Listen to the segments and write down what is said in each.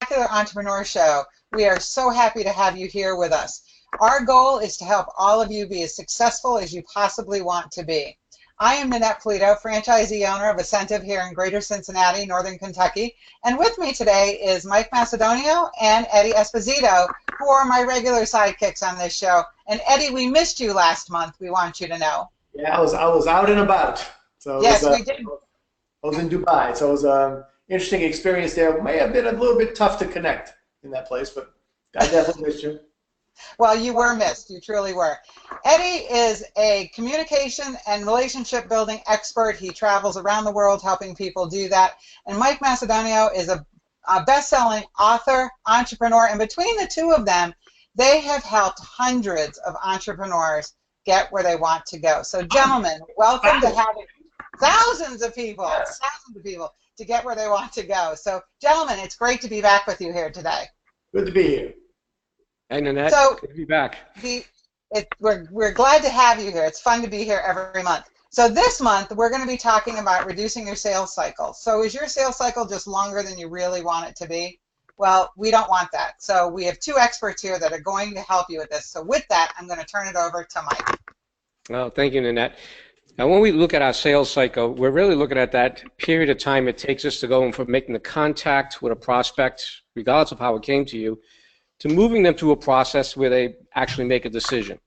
Spectacular Entrepreneur Show. We are so happy to have you here with us. Our goal is to help all of you be as successful as you possibly want to be. I am Nanette Polito, franchisee owner of Ascentive here in Greater Cincinnati, Northern Kentucky. And with me today is Mike Macedonio and Eddie Esposito, who are my regular sidekicks on this show. And Eddie, we missed you last month, we want you to know. Yeah, I was out and about. So yes, we did. I was in Dubai, so it was an interesting experience there. It may have been a little bit tough to connect in that place, but I definitely missed you. Well, you were missed. You truly were. Eddie is a communication and relationship building expert. He travels around the world helping people do that. And Mike Macedonio is a best-selling author, entrepreneur, and between the two of them, they have helped hundreds of entrepreneurs get where they want to go. So, gentlemen, welcome to having thousands of people to get where they want to go. So, gentlemen, it's great to be back with you here today. Good to be here. Hey, Nanette, so, good to be back. We're glad to have you here. It's fun to be here every month. So this month, we're going to be talking about reducing your sales cycle. So is your sales cycle just longer than you really want it to be? Well, we don't want that. So we have two experts here that are going to help you with this. So with that, I'm going to turn it over to Mike. Well, thank you, Nanette. Now, when we look at our sales cycle, we're really looking at that period of time it takes us to go from making the contact with a prospect, regardless of how it came to you, to moving them through a process where they actually make a decision.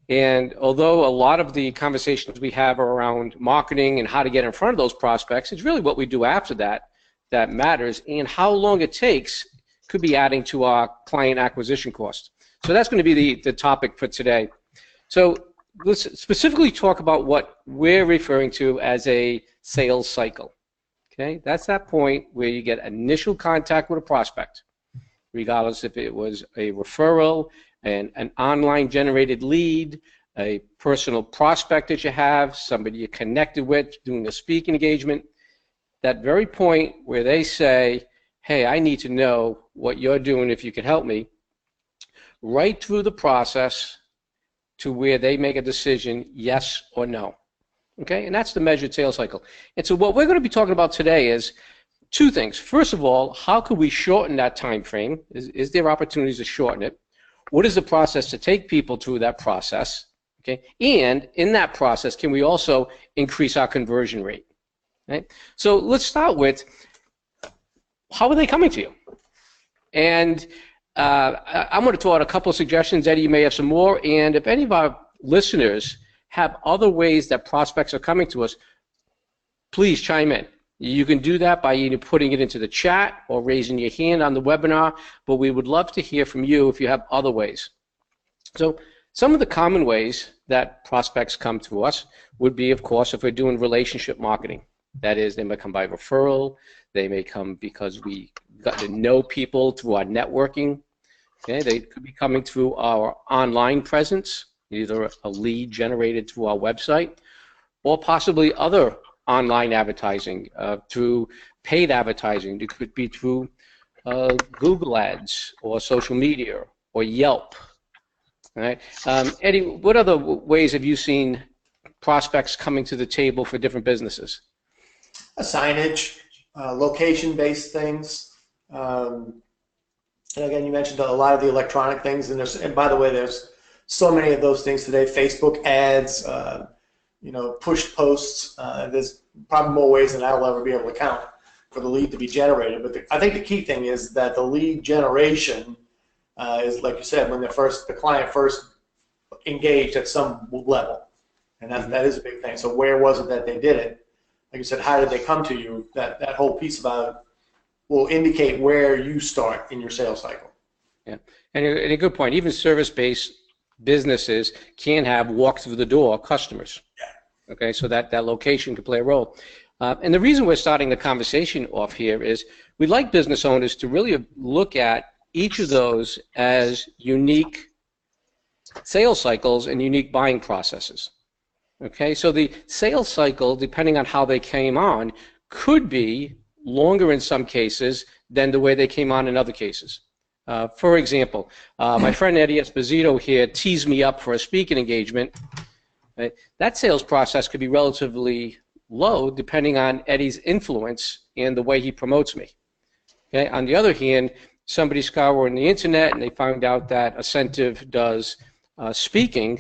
And although a lot of the conversations we have are around marketing and how to get in front of those prospects, it's really what we do after that that matters, and how long it takes could be adding to our client acquisition cost. So that's going to be the topic for today. So let's specifically talk about what we're referring to as a sales cycle. Okay, that's that point where you get initial contact with a prospect, regardless if it was a referral, an online generated lead, a personal prospect that you have, somebody you're connected with, doing a speaking engagement. That very point where they say, hey, I need to know what you're doing if you can help me, right through the process to where they make a decision, yes or no. Okay, and that's the measured sales cycle. And so what we're going to be talking about today is two things. First of all, how could we shorten that time frame? Is there opportunities to shorten it? What is the process to take people through that process? Okay, and in that process, can we also increase our conversion rate? Right? So let's start with, how are they coming to you? And I'm going to throw out a couple of suggestions. Eddie, you may have some more. And if any of our listeners have other ways that prospects are coming to us, please chime in. You can do that by either putting it into the chat or raising your hand on the webinar, but we would love to hear from you if you have other ways. So some of the common ways that prospects come to us would be, of course, if we're doing relationship marketing. That is, they may come by referral, they may come because we got to know people through our networking. Okay, they could be coming through our online presence, either a lead generated through our website, or possibly other online advertising, through paid advertising. It could be through Google Ads or social media or Yelp. All right. Eddie, what other ways have you seen prospects coming to the table for different businesses? Signage, location-based things. And again, you mentioned a lot of the electronic things, and by the way, there's so many of those things today. Facebook ads, push posts. There's probably more ways than I'll ever be able to count for the lead to be generated. But I think the key thing is that the lead generation is, like you said, when the client first engaged at some level, and that is a big thing. So where was it that they did it? Like you said, how did they come to you? That whole piece about it will indicate where you start in your sales cycle. Yeah, and a good point. Even service-based businesses can have walk through the door customers. Yeah. Okay, so that location can play a role. And the reason we're starting the conversation off here is we'd like business owners to really look at each of those as unique sales cycles and unique buying processes. Okay, so the sales cycle, depending on how they came on, could be longer in some cases than the way they came on in other cases. For example, my friend Eddie Esposito here teased me up for a speaking engagement. Right? That sales process could be relatively low depending on Eddie's influence and the way he promotes me. Okay? On the other hand, somebody scouring the internet and they found out that Ascentive does speaking,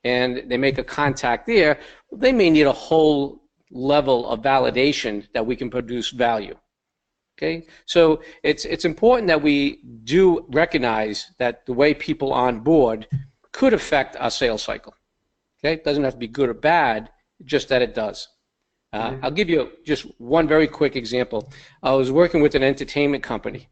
and they make a contact there, they may need a whole level of validation that we can produce value. Okay, so it's important that we do recognize that the way people onboard could affect our sales cycle. Okay, it doesn't have to be good or bad, just that it does. I'll give you just one very quick example. I was working with an entertainment company,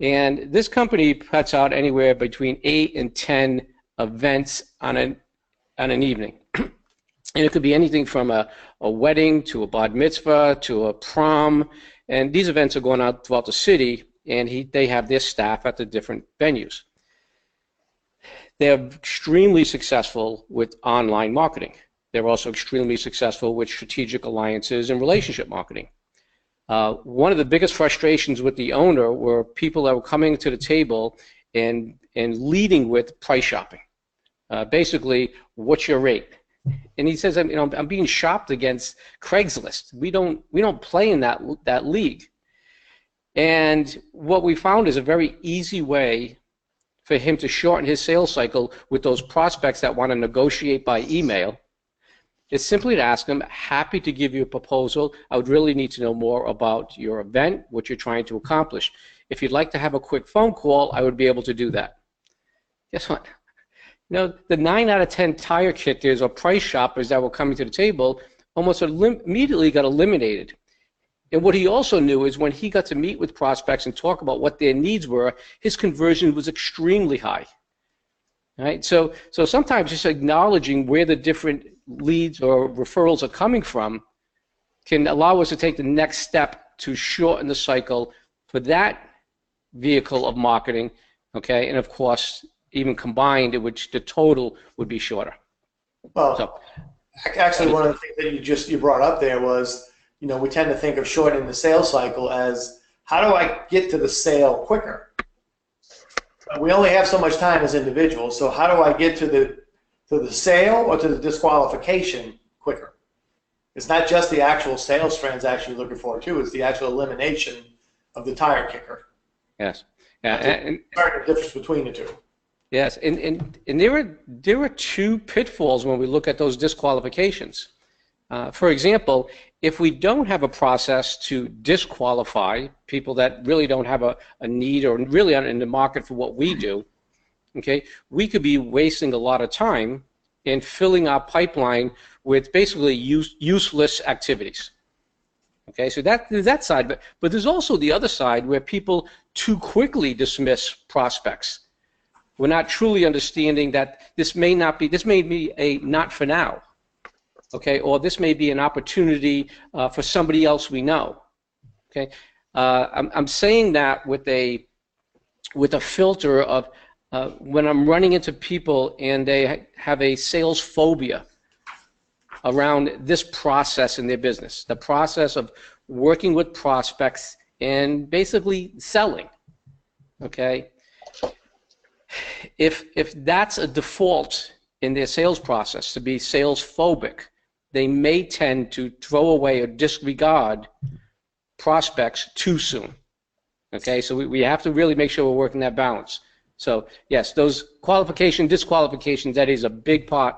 and this company puts out anywhere between 8 and 10 events on an evening. And it could be anything from a wedding to a bar mitzvah to a prom, and these events are going out throughout the city, and they have their staff at the different venues. They're extremely successful with online marketing. They're also extremely successful with strategic alliances and relationship marketing. One of the biggest frustrations with the owner were people that were coming to the table and leading with price shopping. Basically, what's your rate? And he says, I'm being shopped against Craigslist. We don't play in that league. And what we found is a very easy way for him to shorten his sales cycle with those prospects that want to negotiate by email. Is simply to ask them, happy to give you a proposal. I would really need to know more about your event, what you're trying to accomplish. If you'd like to have a quick phone call, I would be able to do that. Guess what? The 9 out of 10 tire kickers or price shoppers that were coming to the table almost immediately got eliminated. And what he also knew is when he got to meet with prospects and talk about what their needs were, his conversion was extremely high. Right? So sometimes just acknowledging where the different leads or referrals are coming from can allow us to take the next step to shorten the cycle for that vehicle of marketing, okay? And of course, even combined, which the total would be shorter. Well, actually, one of the things that you brought up there was, we tend to think of shortening the sales cycle as, how do I get to the sale quicker? We only have so much time as individuals, so how do I get to the sale or to the disqualification quicker? It's not just the actual sales transaction you're looking for, too. It's the actual elimination of the tire kicker. Yes. And the difference between the two. Yes, and there are two pitfalls when we look at those disqualifications. For example, if we don't have a process to disqualify people that really don't have a need or really aren't in the market for what we do, okay, we could be wasting a lot of time in filling our pipeline with basically useless activities. Okay, so there's that side, but there's also the other side where people too quickly dismiss prospects. We're not truly understanding that this may be a not for now. Okay, or this may be an opportunity for somebody else we know. Okay, I'm saying that with a filter of when I'm running into people and they have a sales phobia around this process in their business, the process of working with prospects and basically selling. Okay, if that's a default in their sales process to be sales phobic, they may tend to throw away or disregard prospects too soon. Okay, so we have to really make sure we're working that balance. So yes, those qualification, disqualifications, that is a big part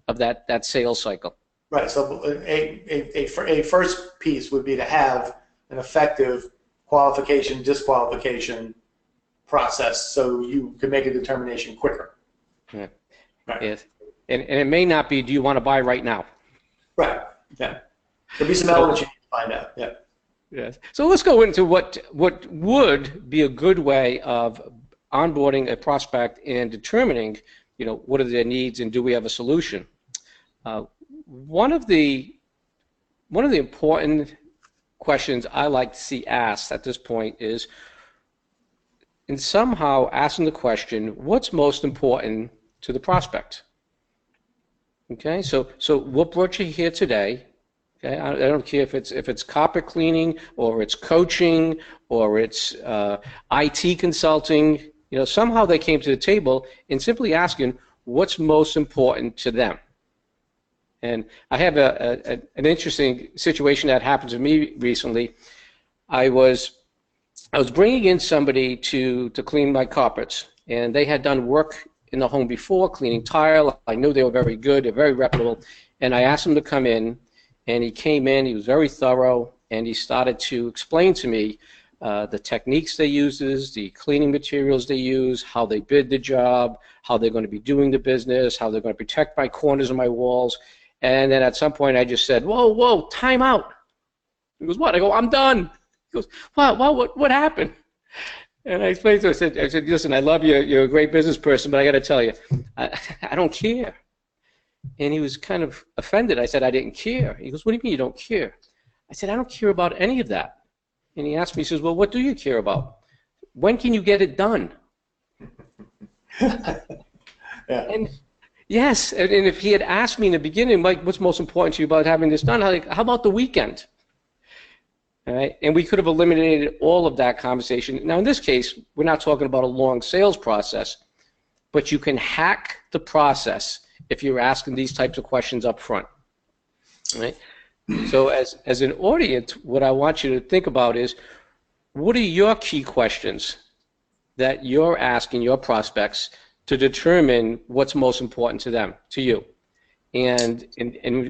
of that sales cycle. Right, so a first piece would be to have an effective qualification, disqualification process so you can make a determination quicker. Yeah. Right. Yes. And it may not be, do you want to buy right now? Right. Yeah. There'll be some elements you need to find out. Yeah. Yes. So let's go into what would be a good way of onboarding a prospect and determining, what are their needs and do we have a solution. One of the important questions I like to see asked at this point is, and somehow asking the question, what's most important to the prospect? Okay, so what brought you here today? Okay, I don't care if it's carpet cleaning or it's coaching or it's IT consulting. Somehow they came to the table and simply asking what's most important to them. And I have an interesting situation that happened to me recently. I was I was bringing in somebody to clean my carpets, and they had done work in the home before, cleaning tile. I knew they were very good, they're very reputable, and I asked him to come in, and he came in, he was very thorough, and he started to explain to me the techniques they uses, the cleaning materials they use, how they bid the job, how they're going to be doing the business, how they're going to protect my corners of my walls. And then at some point I just said, whoa, whoa, time out. He goes, what? I go, I'm done. He goes, what happened? And I explained to him, I said, listen, I love you, you're a great business person, but I got to tell you, I don't care. And he was kind of offended. I said, I didn't care. He goes, what do you mean you don't care? I said, I don't care about any of that. And he asked me, he says, well, what do you care about? When can you get it done? Yeah. And yes, and if he had asked me in the beginning, Mike, what's most important to you about having this done? How about the weekend? All right, and we could have eliminated all of that conversation. Now, in this case, we're not talking about a long sales process, but you can hack the process if you're asking these types of questions up front. All right? So as an audience, what I want you to think about is, what are your key questions that you're asking your prospects to determine what's most important to them, to you? And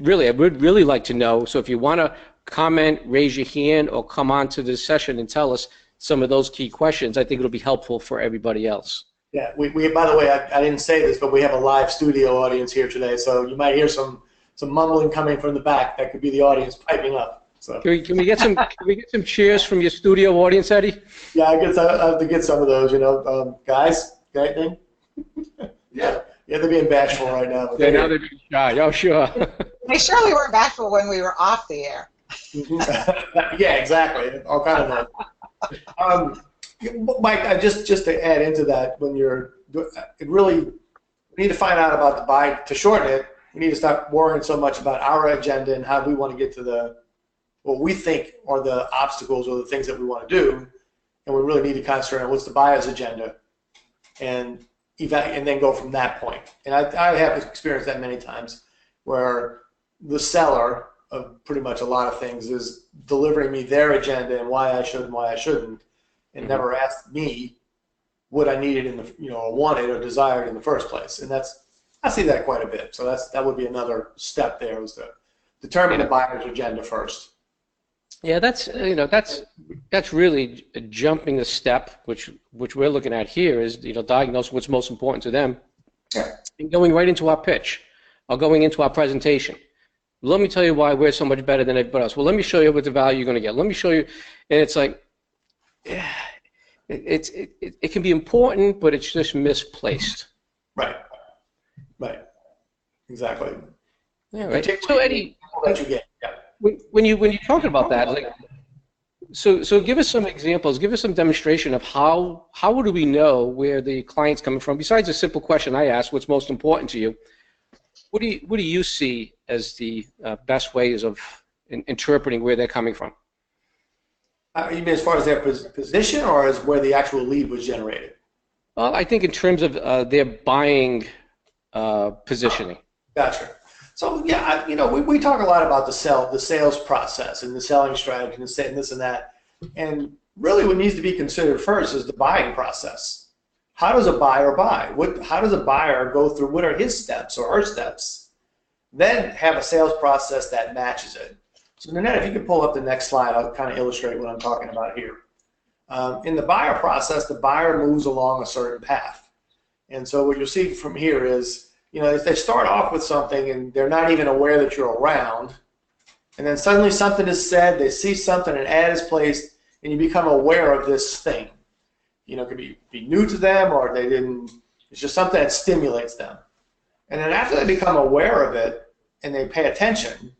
really, I would really like to know, so if you want to comment, raise your hand, or come on to this session and tell us some of those key questions, I think it'll be helpful for everybody else. Yeah, we by the way, I didn't say this, but we have a live studio audience here today, so you might hear some mumbling coming from the back. That could be the audience piping up. So can we get some cheers from your studio audience, Eddie? yeah, I have to get some of those. Guys, got anything? Yeah, they're being bashful right now. Yeah, now they're being shy. Oh, sure. They surely weren't bashful when we were off the air. Yeah, exactly. All kind of Mike, just to add into that, when we need to find out about the buy. To shorten it, we need to stop worrying so much about our agenda and how we want to get to what we think are the obstacles or the things that we want to do, and we really need to concentrate on what's the buyer's agenda, and then go from that point. And I have experienced that many times, where the seller of pretty much a lot of things is delivering me their agenda and why I should and why I shouldn't, and never asked me what I needed or wanted or desired in the first place. And I see that quite a bit. So that would be another step there, is to determine the buyer's agenda first. Yeah, that's really jumping a step, which we're looking at here is diagnose what's most important to them, and going right into our pitch, or going into our presentation. Let me tell you why we're so much better than everybody else. Well, let me show you what the value you're going to get. Let me show you, and it's like, it can be important, but it's just misplaced. Right. Exactly. Yeah, right. So Eddie, that you get. Yeah. When you're talking about that, like, so give us some examples. Give us some demonstration of how do we know where the client's coming from? Besides the simple question I asked, what's most important to you? What do you see as the best ways of interpreting where they're coming from? You mean as far as their position, or as where the actual lead was generated? Well, I think in terms of their buying positioning. Gotcha. So yeah, we talk a lot about the sales process and the selling strategy and this and that, and really what needs to be considered first is the buying process. How does a buyer buy? How does a buyer go through? What are his steps or her steps? Then have a sales process that matches it. So Nanette, if you could pull up the next slide, I'll kind of illustrate what I'm talking about here. In the buyer process, the buyer moves along a certain path. And so what you'll see from here is, if they start off with something and they're not even aware that you're around, and then suddenly something is said, they see something, an ad is placed, and you become aware of this thing. It could be new to them, or it's just something that stimulates them. And then after they become aware of it and they pay attention,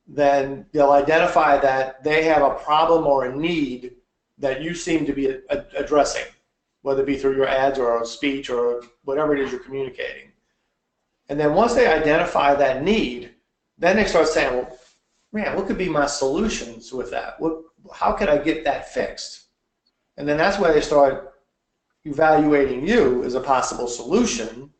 then they'll identify that they have a problem or a need that you seem to be addressing, whether it be through your ads or a speech or whatever it is you're communicating. And then once they identify that need, then they start saying, well, man, what could be my solutions with that? How could I get that fixed? And then that's where they start evaluating you as a possible solution.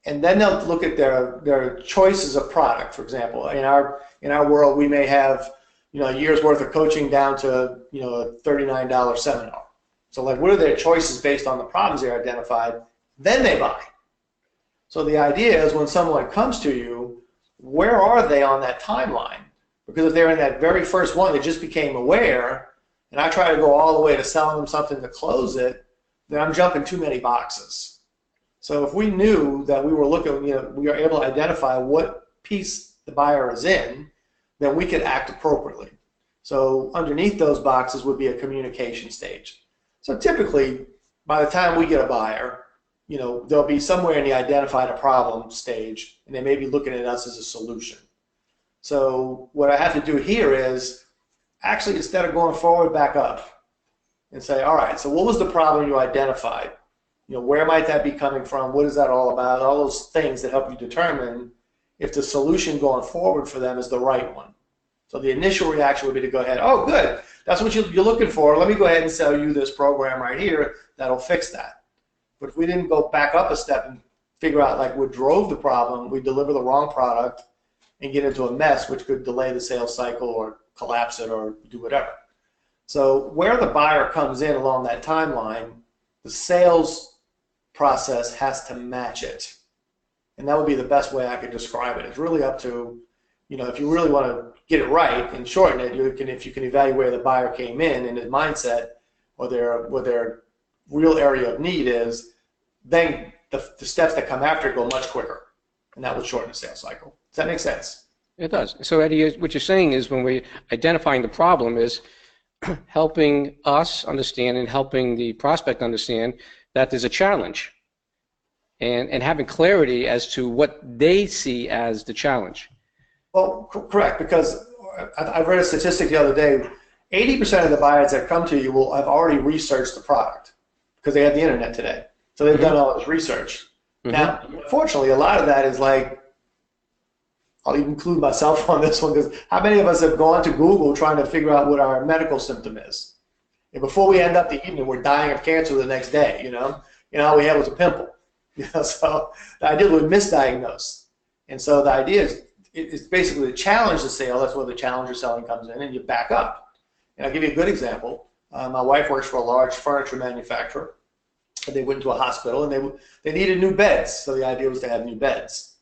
And then they'll look at their choices of product. For example, in our world, we may have a year's worth of coaching down to, a $39 seminar. So like, what are their choices based on the problems they identified? Then they buy. So the idea is when someone comes to you, where are they on that timeline? Because if they're in that very first one that just became aware, and I try to go all the way to selling them something to close it, then I'm jumping too many boxes. So if we knew that we were looking, we are able to identify what piece the buyer is in, then we could act appropriately. So underneath those boxes would be a communication stage. So typically, by the time we get a buyer, they'll be somewhere in the identified a problem stage, and they may be looking at us as a solution. So what I have to do here is actually, instead of going forward, back up and say, all right, so what was the problem you identified? Where might that be coming from? What is that all about? All those things that help you determine if the solution going forward for them is the right one. So the initial reaction would be to go ahead, oh, good, that's what you're looking for. Let me go ahead and sell you this program right here that'll fix that. But if we didn't go back up a step and figure out like what drove the problem, we deliver the wrong product and get into a mess, which could delay the sales cycle or collapse it or do whatever. So where the buyer comes in along that timeline, the sales process has to match it. And that would be the best way I could describe it. It's really up to, if you really want to get it right and shorten it, if you can evaluate where the buyer came in and his mindset or their real area of need is, then the steps that come after go much quicker. And that would shorten the sales cycle. Does that make sense? It does. So Eddie, what you're saying is when we're identifying the problem is helping us understand and helping the prospect understand that there's a challenge and having clarity as to what they see as the challenge. Well, correct, because I read a statistic the other day, 80% of the buyers that come to you will have already researched the product because they have the internet today. So they've done all this research. Now, unfortunately, a lot of that is like, I'll even include myself on this one, because how many of us have gone to Google trying to figure out what our medical symptom is? And before we end up the evening, we're dying of cancer the next day, all we had was a pimple. So the idea was misdiagnosed. And so the idea is, it's basically to challenge the sale. That's where the challenger selling comes in, and you back up. And I'll give you a good example. My wife works for a large furniture manufacturer. They went into a hospital, and they needed new beds. So the idea was to have new beds.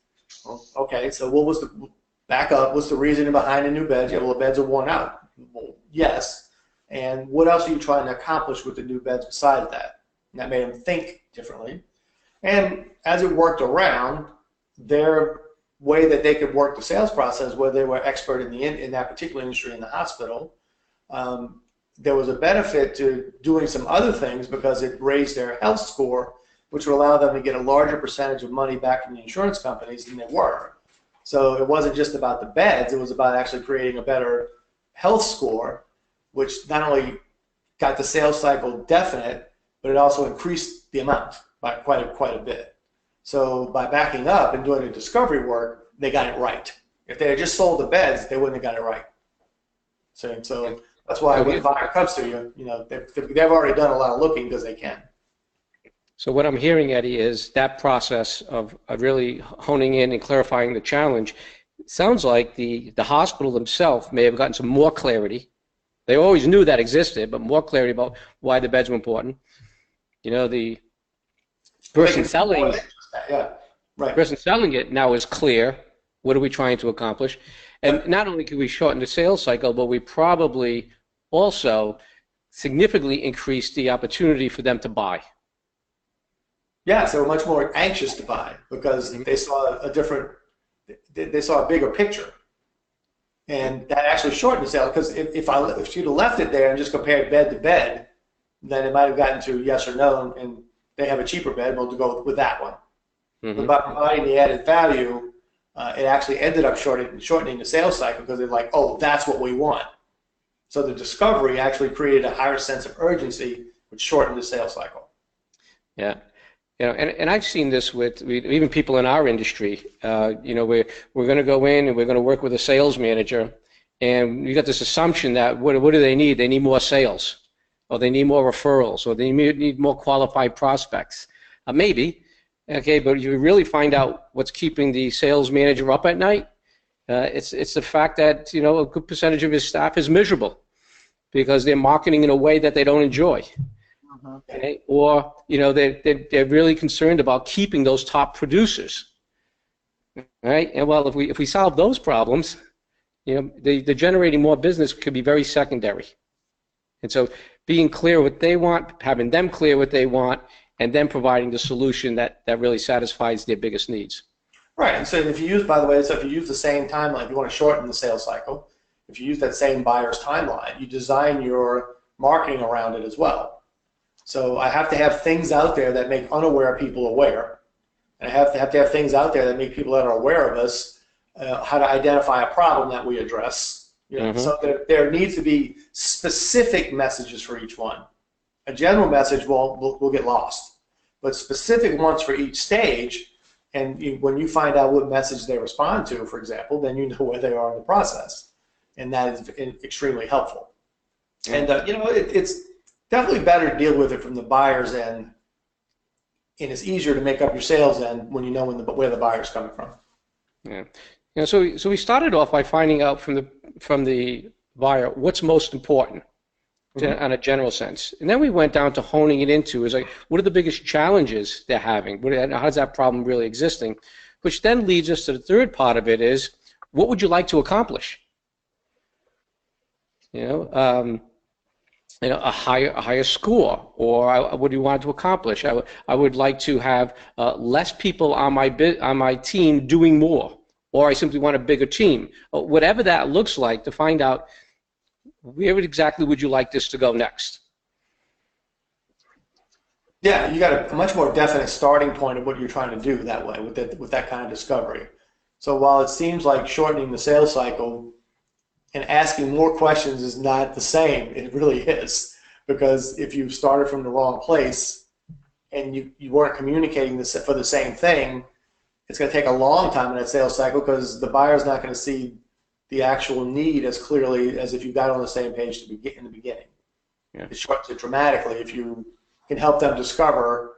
Well, okay, so what was the back up? What's the reasoning behind the new beds? Yeah, well, the beds are worn out. Well, yes. And what else are you trying to accomplish with the new beds besides that? And that made them think differently. And as it worked around, their way that they could work the sales process, where they were expert in that particular industry in the hospital, there was a benefit to doing some other things because it raised their health score, which would allow them to get a larger percentage of money back from the insurance companies than they were. So it wasn't just about the beds, it was about actually creating a better health score, which not only got the sales cycle definite, but it also increased the amount by quite a bit. So by backing up and doing the discovery work, they got it right. If they had just sold the beds, they wouldn't have got it right. So that's why when a buyer comes to you, they've already done a lot of looking because they can. So what I'm hearing, Eddie, is that process of really honing in and clarifying the challenge. Sounds like the hospital themselves may have gotten some more clarity. They always knew that existed, but more clarity about why the beds were important. The person selling, person selling it now is clear. What are we trying to accomplish? And not only can we shorten the sales cycle, but we probably also significantly increase the opportunity for them to buy. Yes, they were much more anxious to buy because they saw they saw a bigger picture. And that actually shortened the sale, because if you'd have left it there and just compared bed to bed, then it might have gotten to yes or no, and they have a cheaper bed, we'll go with that one. But by providing the added value, it actually ended up shortening the sales cycle, because they're like, oh, that's what we want. So the discovery actually created a higher sense of urgency, which shortened the sales cycle. Yeah. And I've seen this with even people in our industry. We're going to go in and we're going to work with a sales manager, and you got this assumption that what do they need? They need more sales, or they need more referrals, or they need more qualified prospects. Maybe, okay, but you really find out what's keeping the sales manager up at night. It's the fact that, you know, a good percentage of his staff is miserable because they're marketing in a way that they don't enjoy. Okay? Or, you know, they're really concerned about keeping those top producers. Right? And well, if we solve those problems, you know, the generating more business could be very secondary. And so being clear what they want, having them clear what they want, and then providing the solution that really satisfies their biggest needs. Right, and so if you use, by the way, so if you use the same timeline, if you want to shorten the sales cycle, if you use that same buyer's timeline, you design your marketing around it as well. So I have to have things out there that make unaware people aware. And I have to have things out there that make people that are aware of us, how to identify a problem that we address. You know, so there needs to be specific messages for each one. A general message will get lost, but specific ones for each stage. And when you find out what message they respond to, for example, then you know where they are in the process, and that is extremely helpful. And you know, it's definitely better to deal with it from the buyer's end, and it's easier to make up your sales end when you know where the buyer's coming from. Yeah. You know, so we started off by finding out from the buyer what's most important on a general sense, and then we went down to honing it into is like, what are the biggest challenges they're having? How's that problem really existing? Which then leads us to the third part of it is, what would you like to accomplish? You know, a higher score, or what do you want to accomplish? I would like to have less people on my team doing more, or I simply want a bigger team. Whatever that looks like, to find out where exactly would you like this to go next. Yeah, you got a much more definite starting point of what you're trying to do that way with that kind of discovery. So while it seems like shortening the sales cycle and asking more questions is not the same, it really is, because if you started from the wrong place and you weren't communicating this for the same thing, it's going to take a long time in that sales cycle because the buyer's not going to see the actual need as clearly as if you got on the same page in the beginning. Yeah. It shortens it dramatically if you can help them discover,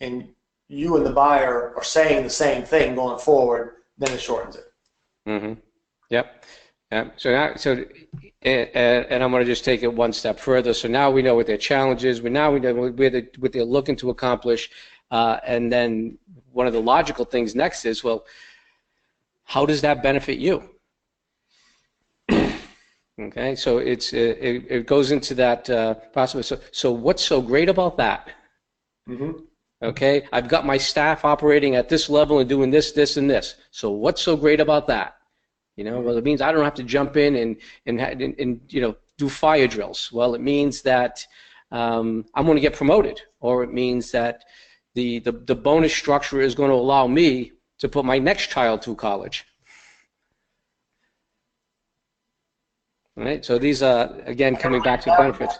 and you and the buyer are saying the same thing going forward, then it shortens it. Mm-hmm. Yep. So and I'm going to just take it one step further. So now we know what their challenge is. Now we know what they're looking to accomplish, and then one of the logical things next is, well, how does that benefit you? Okay, so it goes into that process. So what's so great about that? Okay, I've got my staff operating at this level and doing this, this, and this. So what's so great about that? You know, well, it means I don't have to jump in and you know, do fire drills. Well, it means that I'm going to get promoted, or it means that the bonus structure is going to allow me to put my next child through college. All right, so these are, again, coming back to benefits.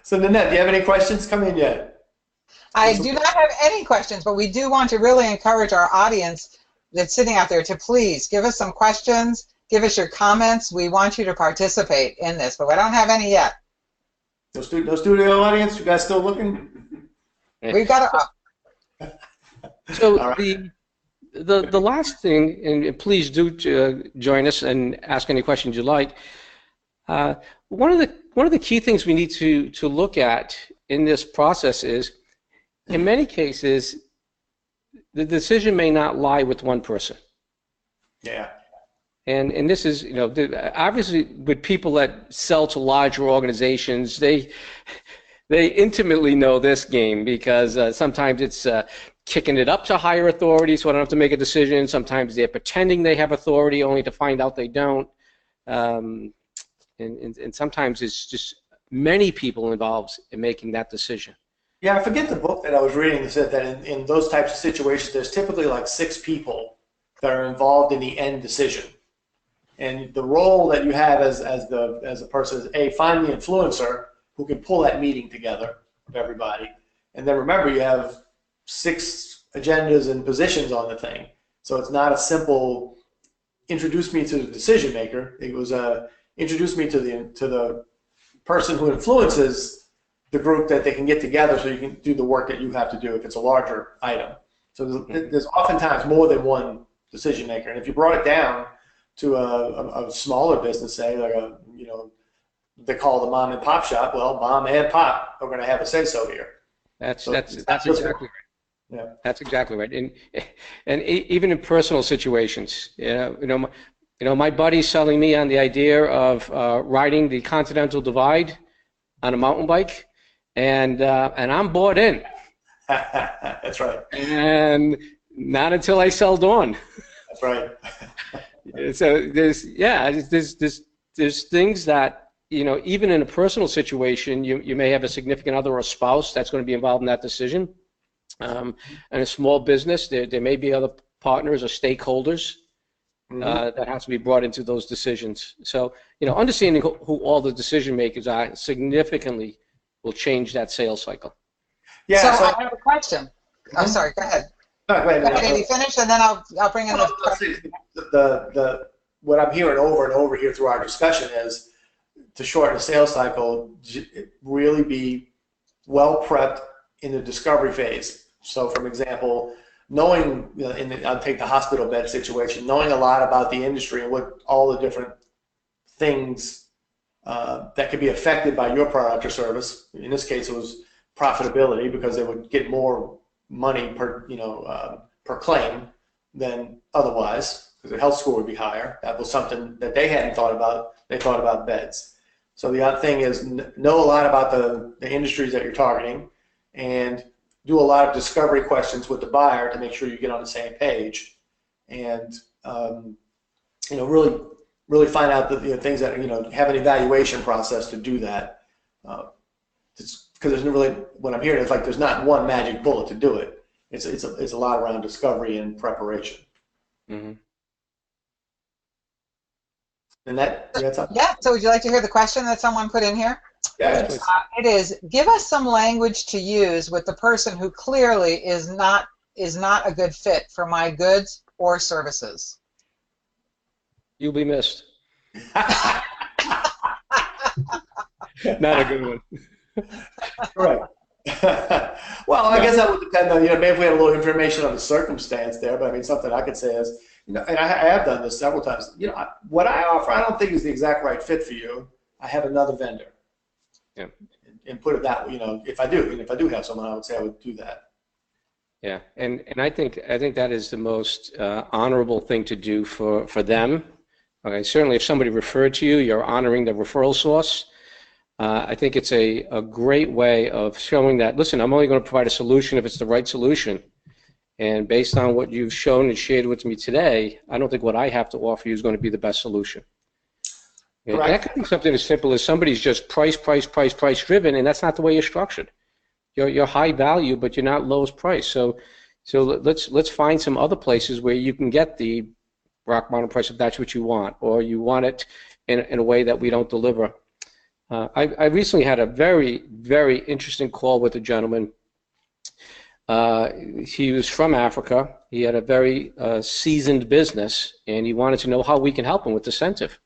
So, Nanette, do you have any questions come in yet? I do not have any questions, but we do want to really encourage our audience that's sitting out there to please give us some questions, give us your comments. We want you to participate in this, but we don't have any yet. No studio audience? You guys still looking? We've got to. So the last thing, and please do join us and ask any questions you like. One of the key things we need to look at in this process is, in many cases, the decision may not lie with one person. Yeah. And this is, you know, obviously with people that sell to larger organizations, they intimately know this game, because sometimes it's kicking it up to higher authority so I don't have to make a decision. Sometimes they're pretending they have authority only to find out they don't. And sometimes it's just many people involved in making that decision. Yeah, I forget the book that I was reading that said that in those types of situations, there's typically like 6 people that are involved in the end decision. And the role that you have as a person is, find the influencer who can pull that meeting together of everybody. And then remember, you have 6 agendas and positions on the thing. So it's not a simple introduce me to the decision maker. It was introduce me to the person who influences the group that they can get together so you can do the work that you have to do if it's a larger item. So there's oftentimes more than one decision maker. And if you brought it down to a smaller business, say like they call the mom and pop shop. Well, mom and pop are going to have a say so here. That's So exactly right. Yeah. That's exactly right. And even in personal situations, my buddy's selling me on the idea of riding the Continental Divide on a mountain bike, and I'm bought in. That's right. And not until I sell Dawn. That's right. So there's things that, even in a personal situation, you may have a significant other or a spouse that's going to be involved in that decision. And a small business, there may be other partners or stakeholders that have to be brought into those decisions. So, understanding who all the decision makers are significantly will change that sales cycle. Yeah. So I have a question. I'm sorry. Go ahead. No, wait, Go ahead, you finish, and then I'll bring in what I'm hearing over and over here through our discussion is to shorten the sales cycle, really be well prepped in the discovery phase. So, for example, knowing, I'll take the hospital bed situation, knowing a lot about the industry and what all the different things that could be affected by your product or service. In this case, it was profitability because they would get more money per claim than otherwise, because the health score would be higher. That was something that they hadn't thought about. They thought about beds. So the other thing is know a lot about the industries that you're targeting, and do a lot of discovery questions with the buyer to make sure you get on the same page, and really find out the things that have an evaluation process to do that. Because there's really, what I'm hearing is like there's not one magic bullet to do it. It's a lot around discovery and preparation. Mm-hmm. And that's up. Yeah. So would you like to hear the question that someone put in here? Yeah. It is, give us some language to use with the person who clearly is not a good fit for my goods or services. You'll be missed. Not a good one. Right. Well, I guess that would depend on, maybe if we had a little information on the circumstance there, but I mean, something I could say is, and I have done this several times, what I offer, I don't think is the exact right fit for you. I have another vendor. Yeah. And put it that way, if I do have someone, I would say I would do that. Yeah, and I think that is the most honorable thing to do for them. Okay, certainly if somebody referred to you, you're honoring the referral source. I think it's a great way of showing that, listen, I'm only going to provide a solution if it's the right solution. And based on what you've shown and shared with me today, I don't think what I have to offer you is going to be the best solution. Okay? That could be something as simple as somebody's just price driven, and that's not the way you're structured. You're high value, but you're not lowest price. So let's find some other places where you can get the rock bottom price if that's what you want, or you want it in a way that we don't deliver. I recently had a very, very interesting call with a gentleman. He was from Africa. He had a very seasoned business, and he wanted to know how we can help him with incentive.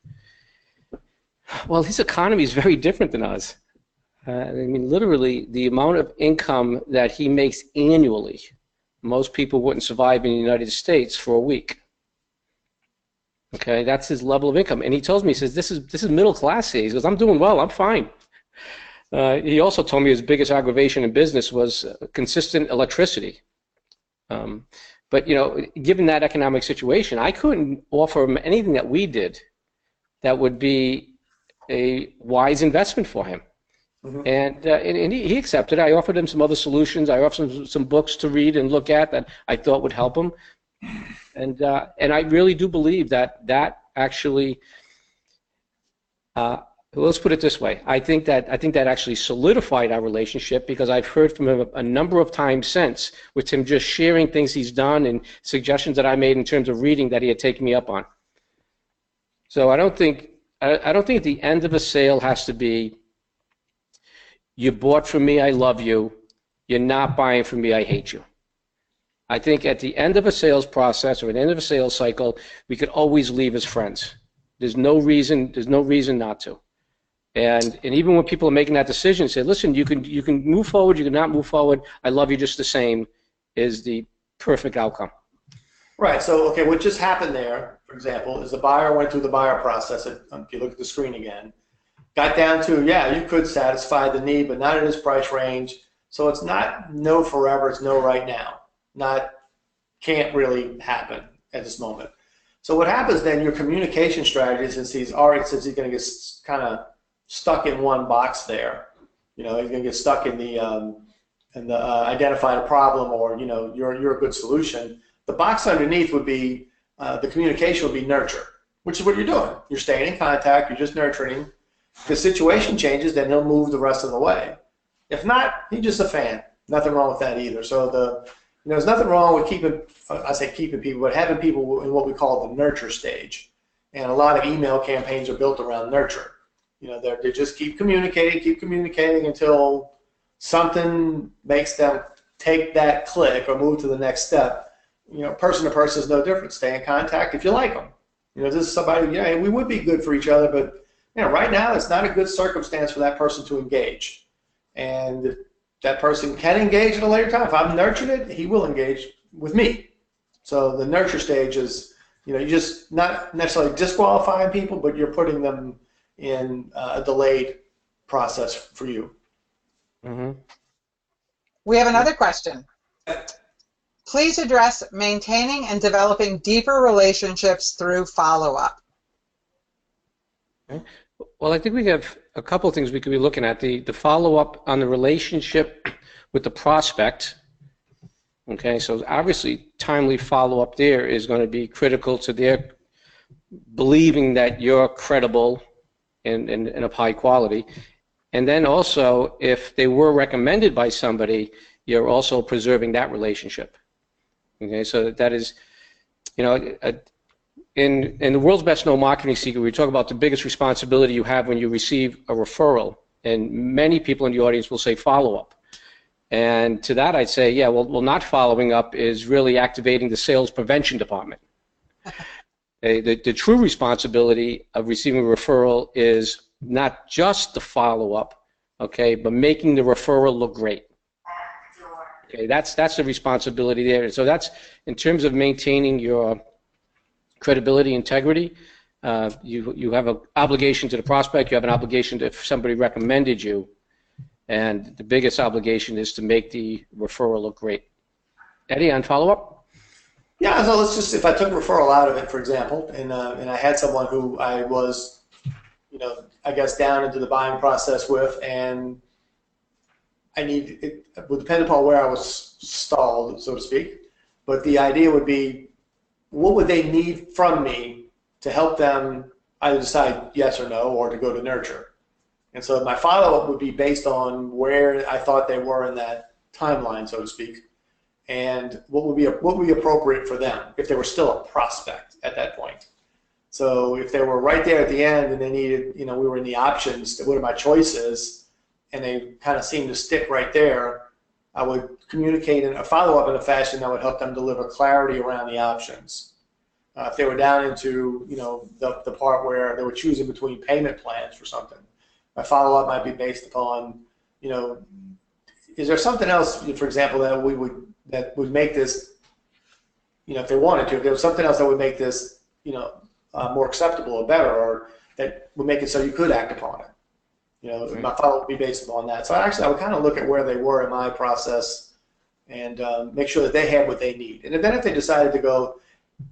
Well, his economy is very different than ours. I mean, literally, the amount of income that he makes annually, most people wouldn't survive in the United States for a week. Okay, that's his level of income, and he tells me, he says, "This is middle class here." He goes, "I'm doing well. I'm fine." He also told me his biggest aggravation in business was consistent electricity. But given that economic situation, I couldn't offer him anything that we did that would be a wise investment for him. Mm-hmm. And he accepted it. I offered him some other solutions. I offered him some books to read and look at that I thought would help him. And I really do believe that actually, let's put it this way. I think that actually solidified our relationship, because I've heard from him a number of times since, with him just sharing things he's done and suggestions that I made in terms of reading that he had taken me up on. So I don't think the end of a sale has to be, you bought from me, I love you. You're not buying from me, I hate you. I think at the end of a sales process or at the end of a sales cycle, we could always leave as friends. There's no reason not to. And even when people are making that decision, say, listen, you can move forward, you can not move forward. I love you just the same is the perfect outcome. Right. So, okay, what just happened there, for example, is the buyer went through the buyer process. If you look at the screen again, got down to, yeah, you could satisfy the need, but not in this price range. So it's not no forever, it's no right now. Not, can't really happen at this moment. So what happens then, your communication strategy, since he's going to get kind of stuck in one box there, you know, he's going to get stuck in the identify a problem, or, you know, you're a good solution. The box underneath would be, the communication would be nurture, which is what you're doing. You're staying in contact, you're just nurturing. If the situation changes, then he'll move the rest of the way. If not, he's just a fan. Nothing wrong with that either. So there's nothing wrong with keeping people, but having people in what we call the nurture stage. And a lot of email campaigns are built around nurture. You know, they just keep communicating until something makes them take that click or move to the next step. You know, person to person is no different. Stay in contact if you like them. You know, this is somebody, yeah, we would be good for each other, but, you know, right now it's not a good circumstance for that person to engage. And that person can engage at a later time. If I'm nurturing it, he will engage with me. So the nurture stage is, you know, you're just not necessarily disqualifying people, but you're putting them in a delayed process for you. Mm-hmm. We have another question. Please address maintaining and developing deeper relationships through follow-up. Okay. Well, I think we have a couple of things we could be looking at. The follow-up on the relationship with the prospect. Okay, so obviously timely follow-up there is going to be critical to their believing that you're credible and of high quality. And then also, if they were recommended by somebody, you're also preserving that relationship. Okay, so that is, you know, in the world's best known marketing secret, we talk about the biggest responsibility you have when you receive a referral, and many people in the audience will say follow-up. And to that I'd say, yeah, well, not following up is really activating the sales prevention department. The true responsibility of receiving a referral is not just the follow-up, okay, but making the referral look great. Okay, that's the responsibility there. So that's in terms of maintaining your credibility, integrity. You have an obligation to the prospect. You have an obligation to if somebody recommended you, and the biggest obligation is to make the referral look great. Eddie, on follow-up? Yeah, so let's just, if I took referral out of it, for example, and I had someone who I was, you know, I guess down into the buying process with, and it would depend upon where I was stalled, so to speak, but the idea would be, what would they need from me to help them either decide yes or no, or to go to nurture? And so my follow-up would be based on where I thought they were in that timeline, so to speak, and what would be appropriate for them if they were still a prospect at that point. So if they were right there at the end and they needed, you know, we were in the options, what are my choices, and they kind of seemed to stick right there, I would communicate in a follow-up in a fashion that would help them deliver clarity around the options. If they were down into, you know, the part where they were choosing between payment plans for something, my follow-up might be based upon, you know, is there something else, for example, that would make this, you know, if they wanted to, if there was something else that would make this, you know, more acceptable or better, or that would make it so you could act upon it. You know, my follow-up would be based upon that. So actually, I would kind of look at where they were in my process and make sure that they had what they need. And then if they decided to go,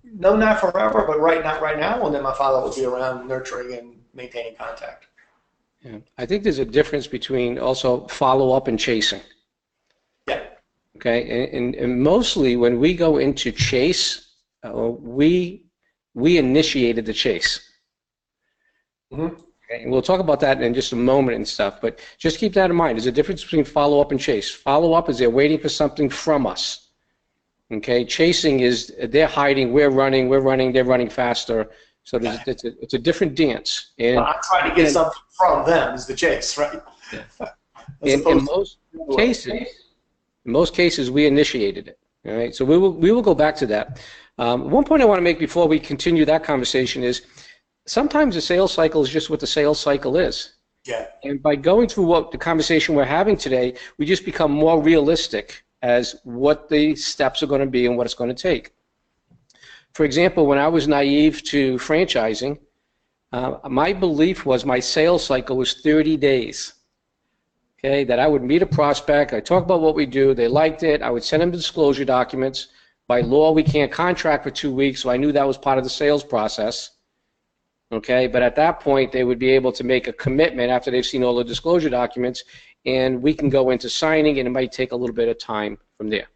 no, not forever, but not right now, well, then my follow-up would be around nurturing and maintaining contact. Yeah. I think there's a difference between also follow-up and chasing. Yeah. Okay, and mostly when we go into chase, we initiated the chase. Mm-hmm. Okay, and we'll talk about that in just a moment and stuff, but just keep that in mind. There's a difference between follow-up and chase. Follow-up is they're waiting for something from us. Okay, chasing is they're hiding, we're running, they're running faster. So it's a different dance. And well, I'm trying to get something from them is the chase, right? Yeah. In most cases, we initiated it. All right, so we will go back to that. One point I want to make before we continue that conversation is sometimes the sales cycle is just what the sales cycle is. Yeah. And by going through what the conversation we're having today, we just become more realistic as what the steps are going to be and what it's going to take. For example, when I was naive to franchising, my belief was my sales cycle was 30 days. Okay, that I would meet a prospect, I talk about what we do, they liked it, I would send them disclosure documents. By law, we can't contract for 2 weeks, so I knew that was part of the sales process. Okay, but at that point, they would be able to make a commitment after they've seen all the disclosure documents, and we can go into signing, and it might take a little bit of time from there.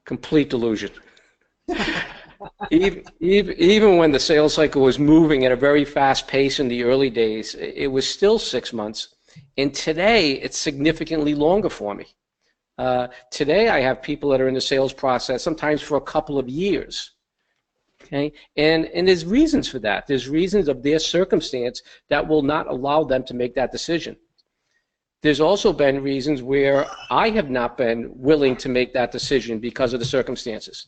Complete delusion. Even when the sales cycle was moving at a very fast pace in the early days, it was still 6 months. And today, it's significantly longer for me. Today, I have people that are in the sales process sometimes for a couple of years. Okay, and there's reasons for that. There's reasons of their circumstance that will not allow them to make that decision. There's also been reasons where I have not been willing to make that decision because of the circumstances.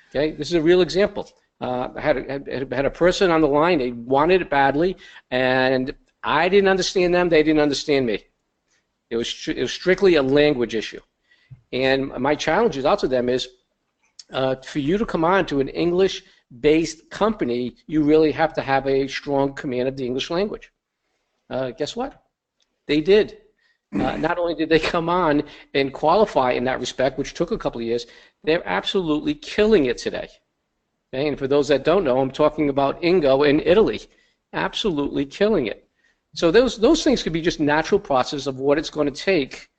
Okay, this is a real example. I had a person on the line, they wanted it badly, and I didn't understand them, they didn't understand me. It was strictly a language issue. And my challenge out to them is, for you to come on to an English-based company, you really have to have a strong command of the English language. Guess what? They did. Not only did they come on and qualify in that respect, which took a couple of years, they're absolutely killing it today. Okay? And for those that don't know, I'm talking about Ingo in Italy. Absolutely killing it. So those things could be just natural process of what it's going to take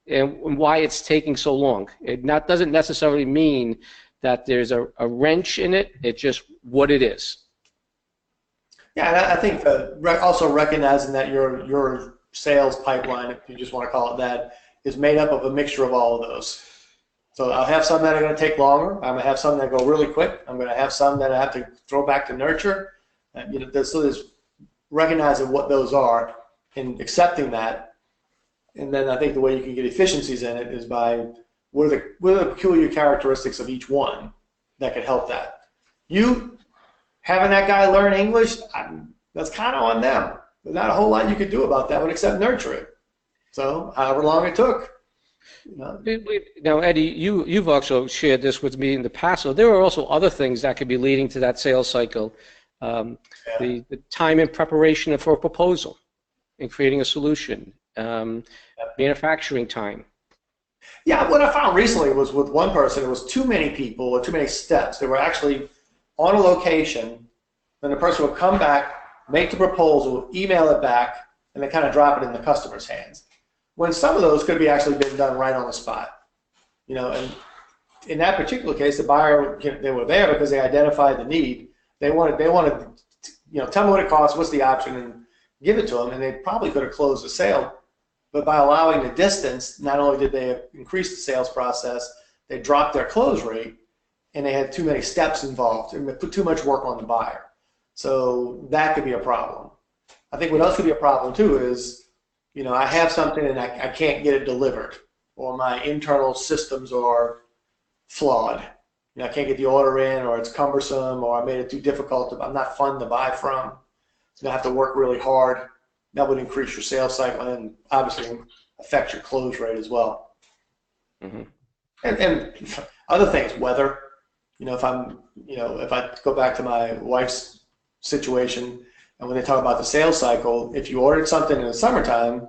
and why it's taking so long. It doesn't necessarily mean that there's a wrench in it. It's just what it is. Yeah, and I think also recognizing that your sales pipeline, if you just want to call it that, is made up of a mixture of all of those. So I'll have some that are going to take longer. I'm going to have some that go really quick. I'm going to have some that I have to throw back to nurture. So there's recognizing what those are and accepting that. And then I think the way you can get efficiencies in it is by what are the peculiar characteristics of each one that could help that. You having that guy learn English, that's kind of on them. There's not a whole lot you could do about that one except nurture it. So however long it took. Now, Eddie, you've also shared this with me in the past. So there are also other things that could be leading to that sales cycle. The time in preparation for a proposal and creating a solution, manufacturing time. Yeah, what I found recently was with one person, it was too many people or too many steps. They were actually on a location, then the person would come back, make the proposal, email it back, and then kind of drop it in the customer's hands. When some of those could be actually been done right on the spot. And in that particular case, the buyer, they were there because they identified the need. They wanted, tell me what it costs, what's the option, and give it to them, and they probably could have closed the sale. But by allowing the distance, not only did they increase the sales process, they dropped their close rate, and they had too many steps involved, and they put too much work on the buyer. So that could be a problem. I think what else could be a problem too is, I have something and I can't get it delivered, or my internal systems are flawed. I can't get the order in, or it's cumbersome, or I made it too difficult. I'm not fun to buy from. So I have to work really hard. That would increase your sales cycle and obviously affect your close rate as well. Mm-hmm. And other things, weather. If I go back to my wife's situation, and when they talk about the sales cycle, if you ordered something in the summertime,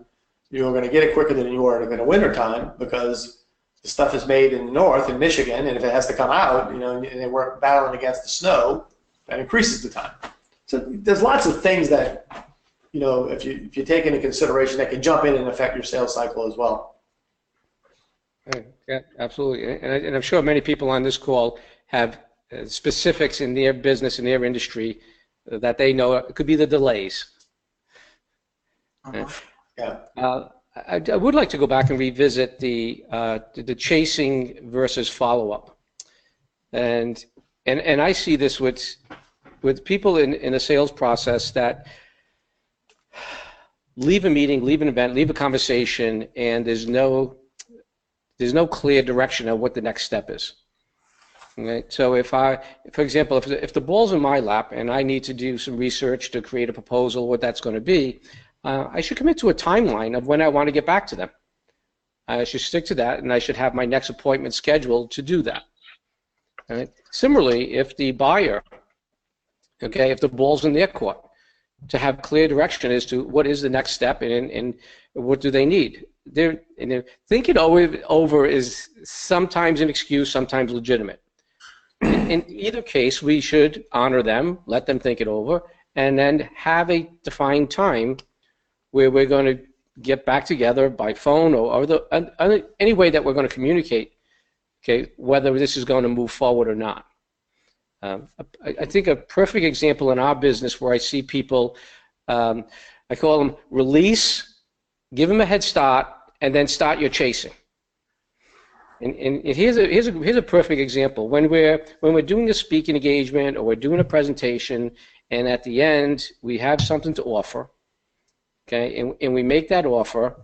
you're going to get it quicker than you ordered in the wintertime because the stuff is made in the north, in Michigan, and if it has to come out, and they work battling against the snow, that increases the time. So there's lots of things that, if you take into consideration, that can jump in and affect your sales cycle as well. Yeah, absolutely. And I'm sure many people on this call have specifics in their business, in their industry, that they know. It could be the delays. Yeah. I would like to go back and revisit the chasing versus follow-up, and I see this with people in a sales process that leave a meeting, leave an event, leave a conversation, and there's no clear direction of what the next step is. Okay? So for example, if the ball's in my lap and I need to do some research to create a proposal, what that's going to be, I should commit to a timeline of when I want to get back to them. I should stick to that, and I should have my next appointment scheduled to do that. Right? Similarly, if the buyer, okay, if the ball's in their court, to have clear direction as to what is the next step and what do they need. Thinking over is sometimes an excuse, sometimes legitimate. In either case, we should honor them, let them think it over, and then have a defined time where we're going to get back together by phone or any way that we're going to communicate, okay, whether this is going to move forward or not. I think a perfect example in our business where I see people, I call them release, give them a head start, and then start your chasing. And here's a perfect example. When we're doing a speaking engagement or we're doing a presentation, and at the end we have something to offer, okay, and we make that offer,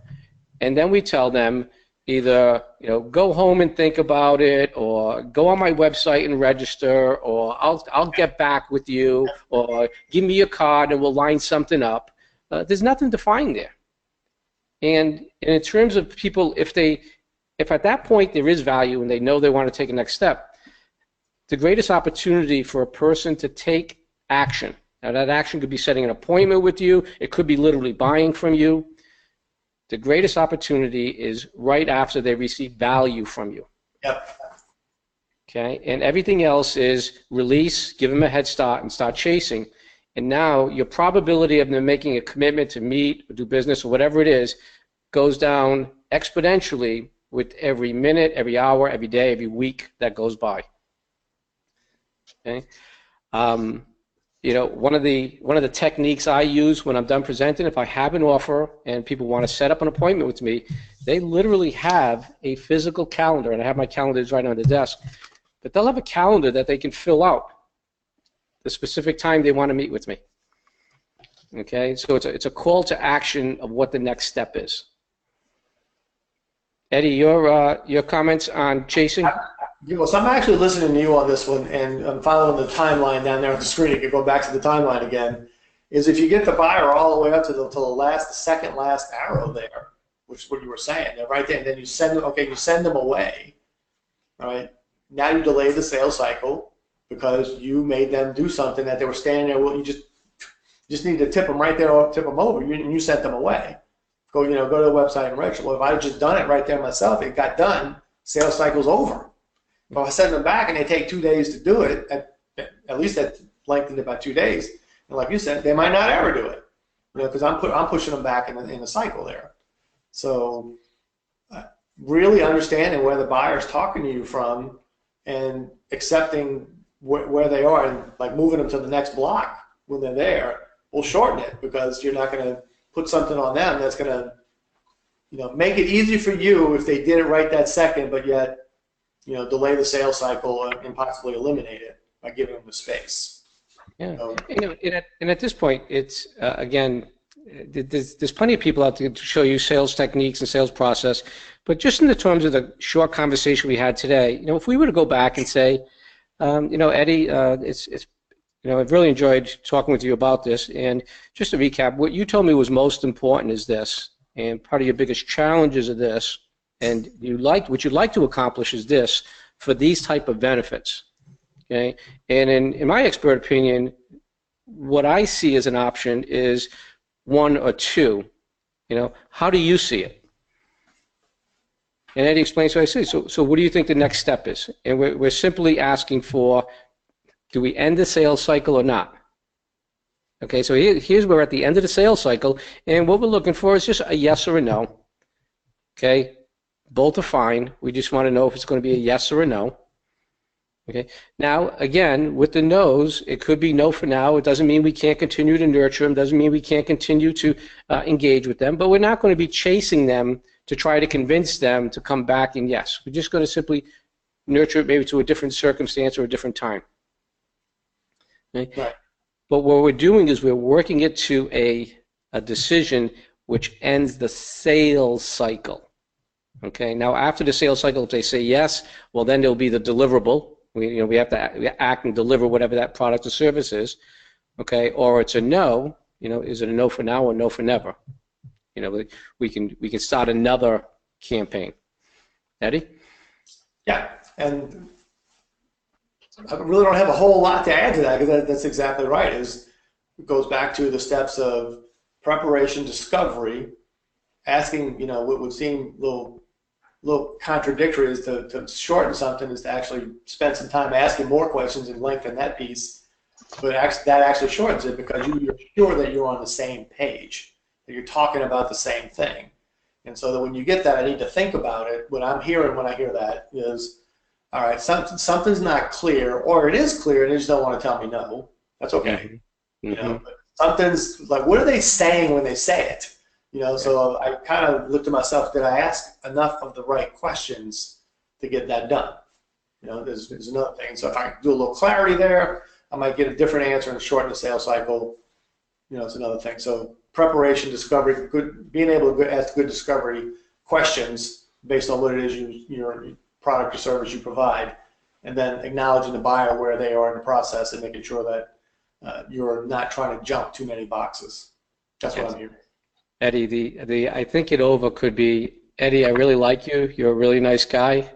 and then we tell them either go home and think about it, or go on my website and register, or I'll get back with you, or give me your card and we'll line something up. There's nothing defined there. And in terms of people, if at that point there is value and they know they want to take a next step, the greatest opportunity for a person to take action. Now that action could be setting an appointment with you, it could be literally buying from you. The greatest opportunity is right after they receive value from you. Yep. Okay, and everything else is release, give them a head start, and start chasing. And now your probability of them making a commitment to meet or do business or whatever it is goes down exponentially with every minute, every hour, every day, every week that goes by. Okay. One of the techniques I use when I'm done presenting, if I have an offer and people want to set up an appointment with me, they literally have a physical calendar, and I have my calendars right on the desk, but they'll have a calendar that they can fill out the specific time they want to meet with me. Okay, so it's a call to action of what the next step is. Eddie, your comments on chasing? So I'm actually listening to you on this one, and I'm following the timeline down there on the screen. You can go back to the timeline again. Is if you get the buyer all the way up to the second last arrow there, which is what you were saying, they're right there, and then you send them. Okay, you send them away. All right. Now you delay the sales cycle because you made them do something that they were standing there. Well, you just need to tip them right there, or tip them over, and you sent them away. Go to the website and register. Well, if I had just done it right there myself, it got done. Sales cycle's over. If I send them back and they take 2 days to do it, at least that lengthened about 2 days. And like you said, they might not ever do it, because I'm pushing them back in the cycle there. So really understanding where the buyer's talking to you from and accepting where they are and like moving them to the next block when they're there will shorten it, because you're not going to put something on them that's going to make it easy for you if they did it right that second, but yet delay the sales cycle and possibly eliminate it by giving them the space. Yeah, and at this point, it's again, there's plenty of people out there to show you sales techniques and sales process, but just in the terms of the short conversation we had today, if we were to go back and say, Eddie, I've really enjoyed talking with you about this, and just to recap, what you told me was most important is this, and part of your biggest challenges of this, and what you'd like to accomplish is this for these type of benefits. Okay, and in my expert opinion, what I see as an option is one or two. How do you see it? And Eddie explains what I see. So what do you think the next step is? And we're simply asking for, do we end the sales cycle or not? Okay, so here's where we're at the end of the sales cycle, and what we're looking for is just a yes or a no. Okay. Both are fine. We just want to know if it's going to be a yes or a no. Okay. Now, again, with the no's, it could be no for now. It doesn't mean we can't continue to nurture them. Doesn't mean we can't continue to engage with them. But we're not going to be chasing them to try to convince them to come back and yes. We're just going to simply nurture it maybe to a different circumstance or a different time. Okay? Right. But what we're doing is we're working it to a decision which ends the sales cycle. Okay, now after the sales cycle, if they say yes, well then there'll be the deliverable. We have to act and deliver whatever that product or service is. Okay, or it's a no. Is it a no for now or no for never? We can start another campaign. Eddie? Yeah, and I really don't have a whole lot to add to that because that's exactly right. It goes back to the steps of preparation, discovery, asking, what would seem little contradictory is to shorten something is to actually spend some time asking more questions and lengthen that piece. But that actually shortens it because you're sure that you're on the same page, that you're talking about the same thing. And so that when you get that, I need to think about it. What I'm hearing when I hear that is, all right, something's not clear, or it is clear and they just don't want to tell me no. That's okay. But something's like, what are they saying when they say it? So I kind of looked at myself, did I ask enough of the right questions to get that done? There's another thing. So if I do a little clarity there, I might get a different answer and shorten the sales cycle. It's another thing. So preparation, discovery, being able to ask good discovery questions based on what it is your product or service you provide, and then acknowledging the buyer where they are in the process and making sure that you're not trying to jump too many boxes. That's what I'm hearing. Eddie, I think it over could be, Eddie, I really like you. You're a really nice guy,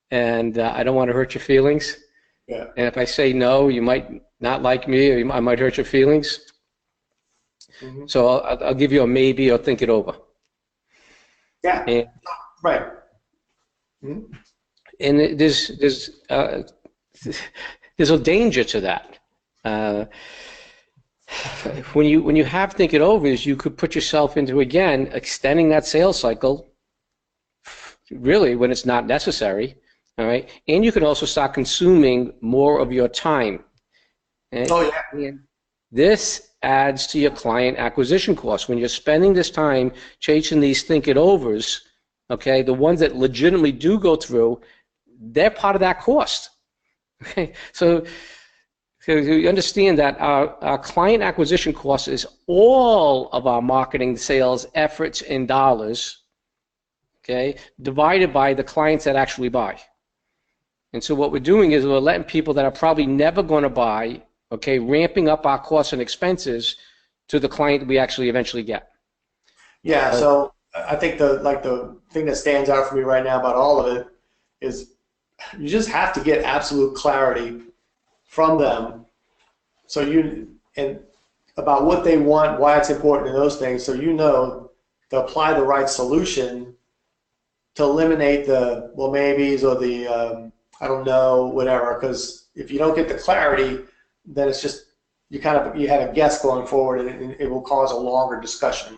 and I don't want to hurt your feelings. Yeah. And if I say no, you might not like me, or I might hurt your feelings. Mm-hmm. So I'll give you a maybe or think it over. Yeah. And, right. Mm-hmm. And there's a danger to that. When you have think it over, is you could put yourself into, again, extending that sales cycle really when it's not necessary, all right? And you can also start consuming more of your time. Okay? Oh, yeah. And this adds to your client acquisition costs. When you're spending this time chasing these think it overs, okay, the ones that legitimately do go through, they're part of that cost. Okay, so you understand that our client acquisition cost is all of our marketing, sales efforts in dollars, okay, divided by the clients that actually buy. And so what we're doing is we're letting people that are probably never going to buy, okay, ramping up our costs and expenses to the client we actually eventually get. Yeah, so I think the thing that stands out for me right now about all of it is you just have to get absolute clarity from them, and about what they want, why it's important, and those things, so to apply the right solution to eliminate the well maybes or the I don't know, whatever. Because if you don't get the clarity, then it's just you have a guess going forward, and it will cause a longer discussion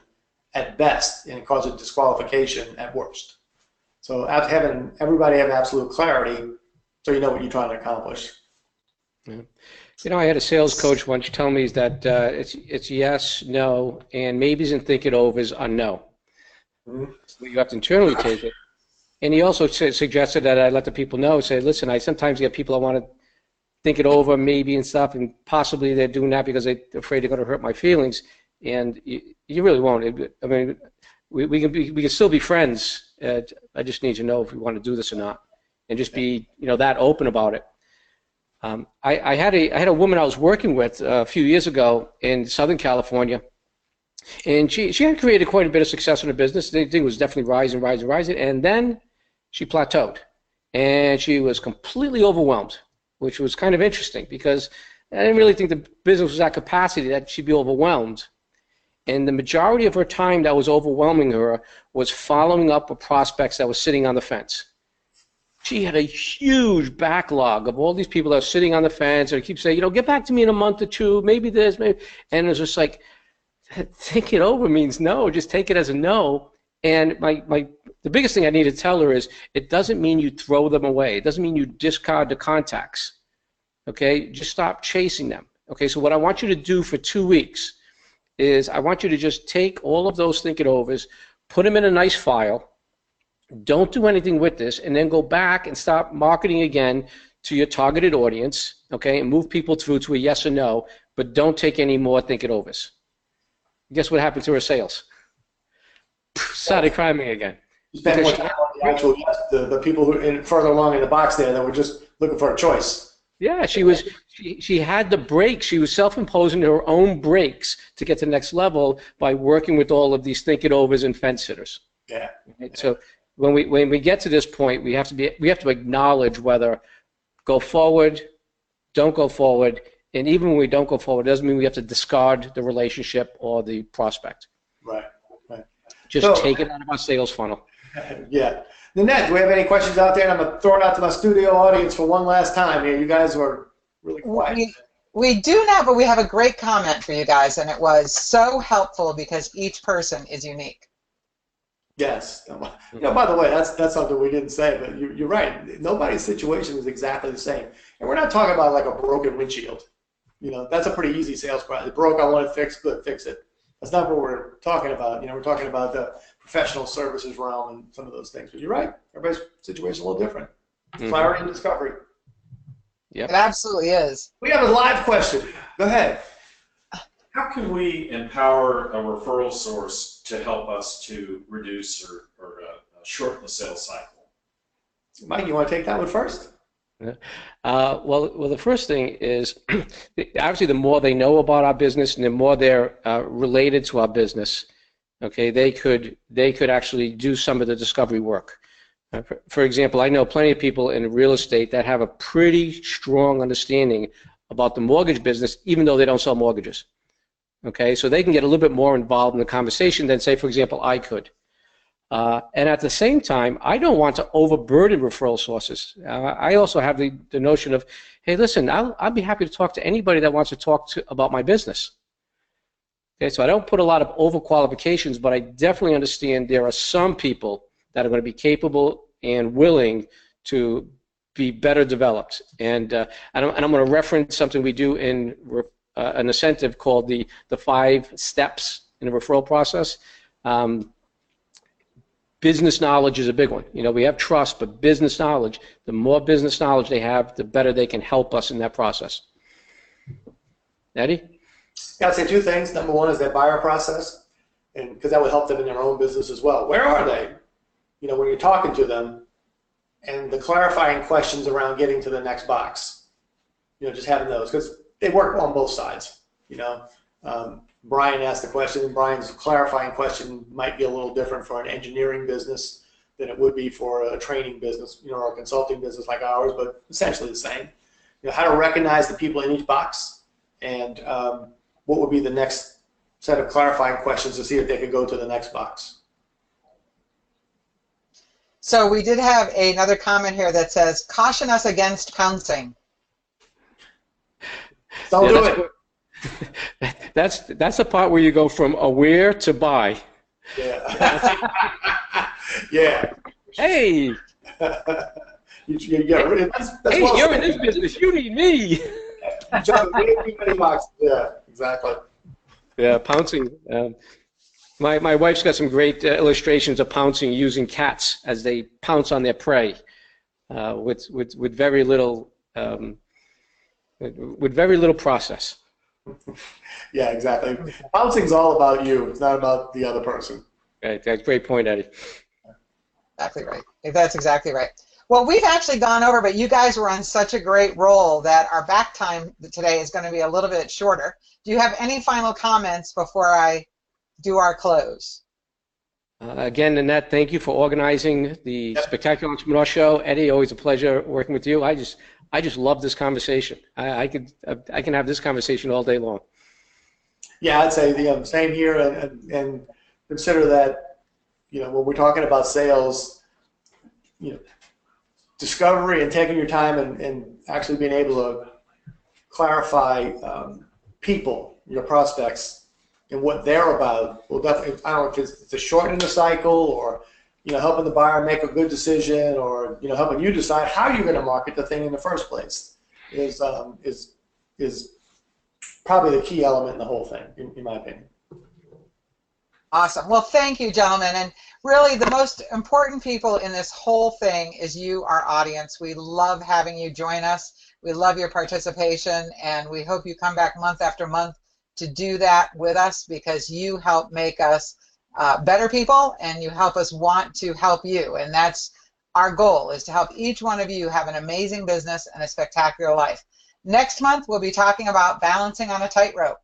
at best, and cause a disqualification at worst. So having everybody have absolute clarity, so you know what you're trying to accomplish. Yeah. I had a sales coach once tell me that it's yes, no, and maybes and think it overs are no. Mm-hmm. So you have to internally take it. And he also suggested that I let the people know, say, listen, I sometimes get people I want to think it over, maybe and stuff, and possibly they're doing that because they're afraid they're going to hurt my feelings. And you really won't. I mean, we can still be friends. I just need to know if we want to do this or not, and just be that open about it. I had a woman I was working with a few years ago in Southern California, and she had created quite a bit of success in her business. The thing was definitely rising, and then she plateaued, and she was completely overwhelmed, which was kind of interesting because I didn't really think the business was at capacity that she'd be overwhelmed. And the majority of her time that was overwhelming her was following up with prospects that were sitting on the fence. She had a huge backlog of all these people that are sitting on the fence and keep saying, get back to me in a month or two, maybe this, maybe. And it was just like, think it over means no, just take it as a no. And the biggest thing I need to tell her is it doesn't mean you throw them away. It doesn't mean you discard the contacts. Okay, just stop chasing them. Okay, so what I want you to do for 2 weeks is I want you to just take all of those think it overs, put them in a nice file, don't do anything with this, and then go back and start marketing again to your targeted audience, okay, and move people through to a yes or no, but don't take any more think it overs. Guess what happened to her sales? Started crying again. You spent more time on the actual yes, the people who further along in the box there that were just looking for a choice. Yeah, she had the breaks. She was self-imposing her own breaks to get to the next level by working with all of these think it overs and fence sitters. Yeah. Right? So when we get to this point, we have to acknowledge whether go forward, don't go forward. And even when we don't go forward, it doesn't mean we have to discard the relationship or the prospect. Right. Right. Just So, take it out of our sales funnel. yeah. Nanette, do we have any questions out there? And I'm going to throw it out to my studio audience for one last time here. You guys were really quiet. We do now, but we have a great comment for you guys, and it was so helpful because each person is unique. Yes. You know, by the way, that's something we didn't say, but you're right. Nobody's situation is exactly the same. And we're not talking about like a broken windshield. You know, that's a pretty easy sales process. It broke, I want it fixed, good, fix it. That's not what we're talking about. You know, we're talking about the professional services realm and some of those things. But you're right. Everybody's situation is a little different. Clarity and discovery. Yep. It absolutely is. We have a live question. Go ahead. How can we empower a referral source to help us to reduce or shorten the sales cycle? Mike, you want to take that one first? Well, the first thing is obviously the more they know about our business and the more they're related to our business, okay, they could actually do some of the discovery work. For example, I know plenty of people in real estate that have a pretty strong understanding about the mortgage business, even though they don't sell mortgages. Okay, so they can get a little bit more involved in the conversation than, say, for example, I could. And at the same time, I don't want to overburden referral sources. I also have the notion of, hey, listen, I'll be happy to talk to anybody that wants to talk about my business. Okay, so I don't put a lot of overqualifications, but I definitely understand there are some people that are going to be capable and willing to be better developed. And I'm going to reference something we do in an incentive called the 5 steps in the referral process. Business knowledge is a big one. You know, we have trust, but business knowledge, the more business knowledge they have, the better they can help us in that process. Eddie? Yeah, I'd say 2 things. Number 1 is that buyer process, and because that would help them in their own business as well. Where are they? You know, when you're talking to them, and the clarifying questions around getting to the next box. You know, just having those, because they work on both sides. You know, Brian asked the question, and Brian's clarifying question might be a little different for an engineering business than it would be for a training business, you know, or a consulting business like ours, but essentially the same. You know, how to recognize the people in each box, and what would be the next set of clarifying questions to see if they could go to the next box. So we did have another comment here that says, caution us against pouncing. Don't do it. That's the part where you go from aware to buy. Yeah. Yeah. Hey. Hey, you're in this business. You need me. Yeah, exactly. Yeah, pouncing. My wife's got some great illustrations of pouncing using cats as they pounce on their prey with very little process. Yeah, exactly. Pouncing's all about you. It's not about the other person. Right, that's a great point, Eddie. Exactly right. That's exactly right. Well, we've actually gone over, but you guys were on such a great roll that our back time today is going to be a little bit shorter. Do you have any final comments before I do our close? Again, Nanette, thank you for organizing the Spectacular Entrepreneur Show. Eddie, always a pleasure working with you. I just love this conversation. I can have this conversation all day long. Yeah, I'd say the same here, and consider that, you know, when we're talking about sales, you know, discovery and taking your time and actually being able to clarify people, your prospects, and what they're about will definitely, I don't know if it's a shortening the cycle or, you know, helping the buyer make a good decision or, you know, helping you decide how you're going to market the thing in the first place is probably the key element in the whole thing, in my opinion. Awesome. Well, thank you, gentlemen. And really, the most important people in this whole thing is you, our audience. We love having you join us. We love your participation, and we hope you come back month after month to do that with us because you help make us better people, and you help us want to help you. And that's our goal, is to help each one of you have an amazing business and a spectacular life. Next month, we'll be talking about balancing on a tightrope.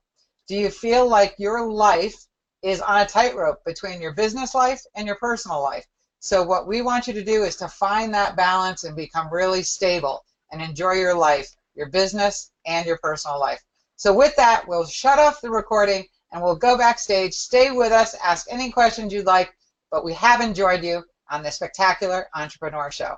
Do you feel like your life is on a tightrope between your business life and your personal life? So what we want you to do is to find that balance and become really stable and enjoy your life your business, and your personal life. So with that, we'll shut off the recording and we'll go backstage. Stay with us, ask any questions you'd like, but we have enjoyed you on the Spectacular Entrepreneur Show.